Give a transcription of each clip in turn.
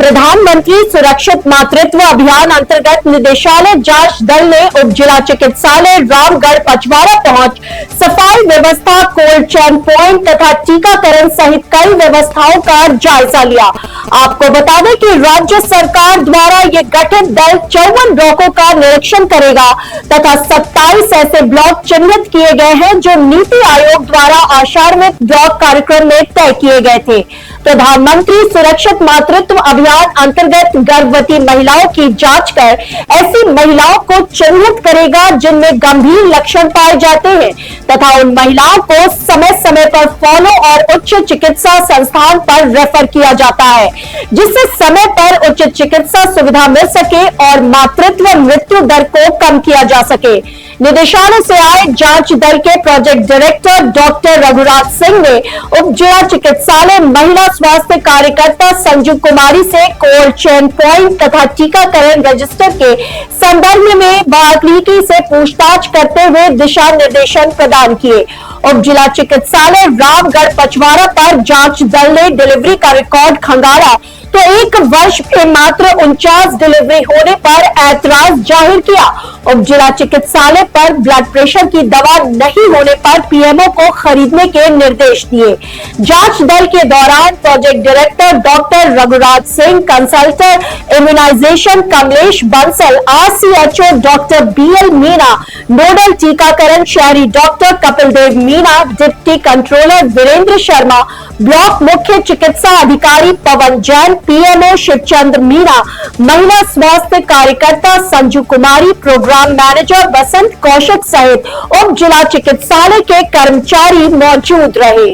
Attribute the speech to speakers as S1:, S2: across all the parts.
S1: प्रधानमंत्री सुरक्षित मातृत्व अभियान अंतर्गत निदेशालय जांच दल ने उप जिला चिकित्सालय रामगढ़ पचवाड़ा पहुंच सफाई व्यवस्था, कोल्ड चेन पॉइंट तथा टीकाकरण सहित कई व्यवस्थाओं का जायजा लिया। आपको बता दें कि राज्य सरकार द्वारा ये गठित दल 54 ब्लॉकों का निरीक्षण करेगा तथा 27 ऐसे ब्लॉक चिन्हित किए गए हैं जो नीति आयोग द्वारा आषाढ़ में ब्लॉक कार्यक्रम में तय किए गए थे। प्रधानमंत्री सुरक्षित मातृत्व अभियान अंतर्गत गर्भवती महिलाओं की जांच कर ऐसी महिलाओं को चिन्हित करेगा जिनमें गंभीर लक्षण पाए जाते हैं तथा उन महिलाओं को समय समय पर फॉलो और उच्च चिकित्सा संस्थान पर रेफर किया जाता है, जिससे समय पर उचित चिकित्सा सुविधा मिल सके और मातृत्व मृत्यु दर को कम किया जा सके। निदेशालय से आए जांच दल के project director doctor Raghuraj Singh ने उप जिला चिकित्सालय महिला स्वास्थ्य कार्यकर्ता संजू कुमारी से कोल्ड चेन पॉइंट तथा टीकाकरण रजिस्टर के संदर्भ में बारीकी से पूछताछ करते हुए दिशा निर्देशन प्रदान किए। उप जिला चिकित्सालय रामगढ़ पचवाड़ा पर जांच दल ने डिलीवरी का रिकॉर्ड खंगाला तो एक वर्ष में मात्र 49 डिलीवरी होने पर ऐतराज जाहिर किया। उप जिला चिकित्सालय पर ब्लड प्रेशर की दवा नहीं होने पर पीएमओ को खरीदने के निर्देश दिए। जांच दल के दौरान project director doctor Raghuraj Singh, consultant immunisation Kamlesh Bansal, RCHO doctor BL Meena, nodal टीकाकरण शहरी doctor Kapil Dev Meena, deputy controller Virendra Sharma, block मुख्य चिकित्सा अधिकारी पवन जैन, पीएमओ शिवचंद मीना, महिला स्वास्थ्य कार्यकर्ता संजू कुमारी, प्रोग्राम मैनेजर बसंत कौशिक सहित उप जिला चिकित्सालय के कर्मचारी मौजूद रहे।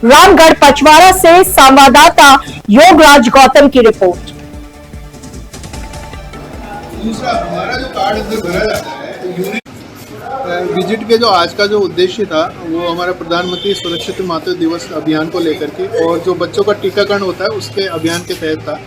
S1: रामगढ़ पचवाड़ा से संवाददाता योगराज गौतम की रिपोर्ट।
S2: दूसरा हमारा जो कार्ड अंदर भरा जाता है विजिट के जो आज का जो उद्देश्य था वो हमारा प्रधानमंत्री सुरक्षित मातृत्व दिवस अभियान को लेकर के और जो बच्चों का टीकाकरण होता है उसके अभियान के तहत था।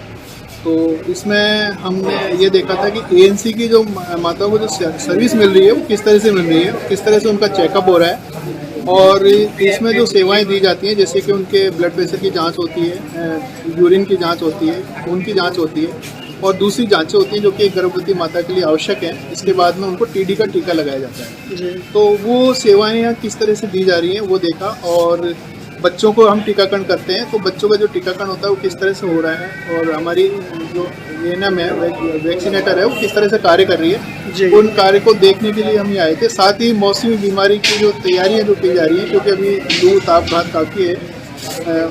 S2: तो इसमें हमने ये देखा था कि एएनसी की जो माताओं को जो सर्विस मिल रही है वो किस तरह से मिल रही है, किस तरह से उनका चेकअप हो रहा है और इसमें जो सेवाएं दी जाती हैं जैसे कि उनके ब्लड प्रेशर की जांच होती है, यूरिन की जांच होती है, खून की जांच होती है और दूसरी जांचें होती हैं जो कि एक गर्भवती माता के लिए आवश्यक है। इसके बाद में उनको टीडी का टीका लगाया जाता है। तो वो सेवाएं यहाँ किस तरह से दी जा रही हैं वो देखा और बच्चों को हम टीकाकरण करते हैं तो बच्चों का जो टीकाकरण होता है वो किस तरह से हो रहा है और हमारी जो एएनएम है वैक्सीनेटर है वो किस तरह से कार्य कर रही है, उन कार्य को देखने के लिए हम ये आए थे। साथ ही मौसमी बीमारी की जो तैयारियाँ जो की जा रही हैं क्योंकि अभी लू ताप घात काफ़ी है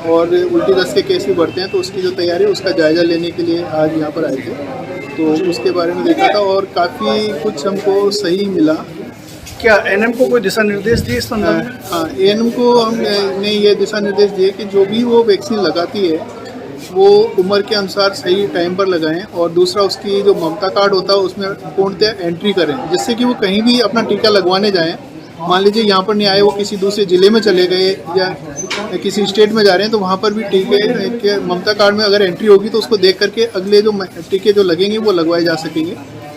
S2: और उल्टी दस्त के केस भी बढ़ते हैं तो उसकी जो तैयारी है उसका जायजा लेने के लिए आज यहाँ पर आए थे। तो उसके बारे में देखा था और काफ़ी कुछ हमको सही मिला।
S3: क्या एएनएम को कोई दिशा निर्देश दिए इस संदर्भ में?
S2: हाँ, एएनएम को हमने ये दिशा निर्देश दिए कि जो भी वो वैक्सीन लगाती है वो उम्र के अनुसार सही टाइम पर लगाएं और दूसरा उसकी जो ममता कार्ड होता है उसमें पूर्णतः एंट्री करें जिससे कि वो कहीं भी अपना टीका लगवाने जाएं। मान लीजिए यहाँ पर नहीं आए, वो किसी दूसरे ज़िले में चले गए या किसी स्टेट में जा रहे हैं तो वहाँ पर भी टीके के ममता कार्ड में अगर एंट्री होगी तो उसको देख करके अगले जो टीके जो लगेंगे वो लगवाए जा सकेंगे।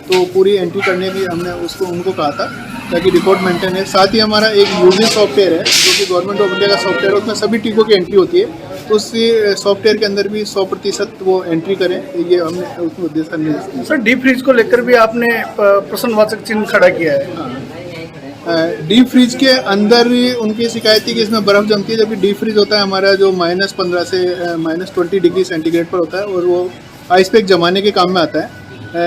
S2: तो पूरी एंट्री करने की हमने उसको उनको कहा था ताकि रिकॉर्ड मेंटेन है। साथ ही हमारा एक यूजिन सॉफ्टवेयर है जो कि गवर्नमेंट ऑफ इंडिया का सॉफ्टवेयर है, उसमें सभी टीकों की एंट्री होती है तो उस सॉफ्टवेयर के अंदर भी 100% वो एंट्री करें, ये हमने उसको उद्देश्य नहीं।
S3: सर डीप फ्रीज को लेकर भी आपने प्रश्नवाचक चिन्ह खड़ा किया है।
S2: डीप फ्रीज के अंदर उनकी शिकायत थी कि इसमें बर्फ़ जमती है, जबकि डीप फ्रीज होता है हमारा जो -15 से -20 डिग्री सेंटीग्रेड पर होता है और वो आइस पैक जमाने के काम में आता है।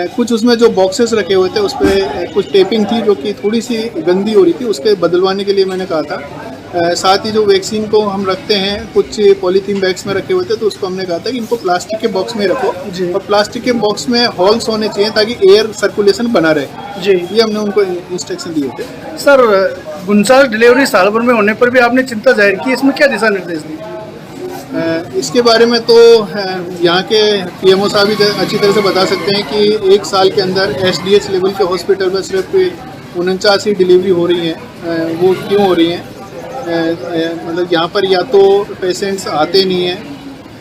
S2: कुछ उसमें जो बॉक्सेस रखे हुए थे उस पर कुछ टेपिंग थी जो कि थोड़ी सी गंदी हो रही थी, उसके बदलवाने के लिए मैंने कहा था। साथ ही जो वैक्सीन को हम रखते हैं कुछ पॉलीथीन बैग्स में रखे हुए थे तो उसको हमने कहा था कि इनको प्लास्टिक के बॉक्स में रखो और प्लास्टिक के बॉक्स में हॉल्स होने चाहिए ताकि एयर सर्कुलेशन बना रहे। ये हमने उनको इंस्ट्रक्शन दिए थे।
S3: सर 49 डिलीवरी साल भर में होने पर भी आपने चिंता जाहिर की, इसमें क्या दिशा निर्देश दिए?
S2: इसके बारे में तो यहाँ के पीएमओ साहब भी अच्छी तरह से बता सकते हैं कि एक साल के अंदर एसडीएच लेवल के हॉस्पिटल में सिर्फ 49 डिलीवरी हो रही हैं। वो क्यों हो रही हैं? मतलब यहाँ पर या तो पेशेंट्स आते नहीं हैं।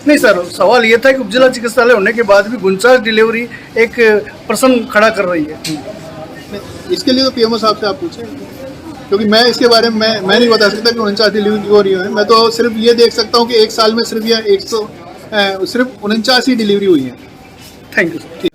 S3: नहीं सर, सवाल ये था कि उपजिला चिकित्सालय होने के बाद भी 49 डिलीवरी एक प्रश्न खड़ा कर रही है।
S2: इसके लिए तो पीएमओ साहब से आप पूछें क्योंकि मैं इसके बारे में मैं नहीं बता सकता कि 49 डिलीवरी क्यों हो रही है। मैं तो सिर्फ ये देख सकता हूँ कि एक साल में सिर्फ या सिर्फ 49 डिलीवरी हुई हैं।
S3: Thank you sir.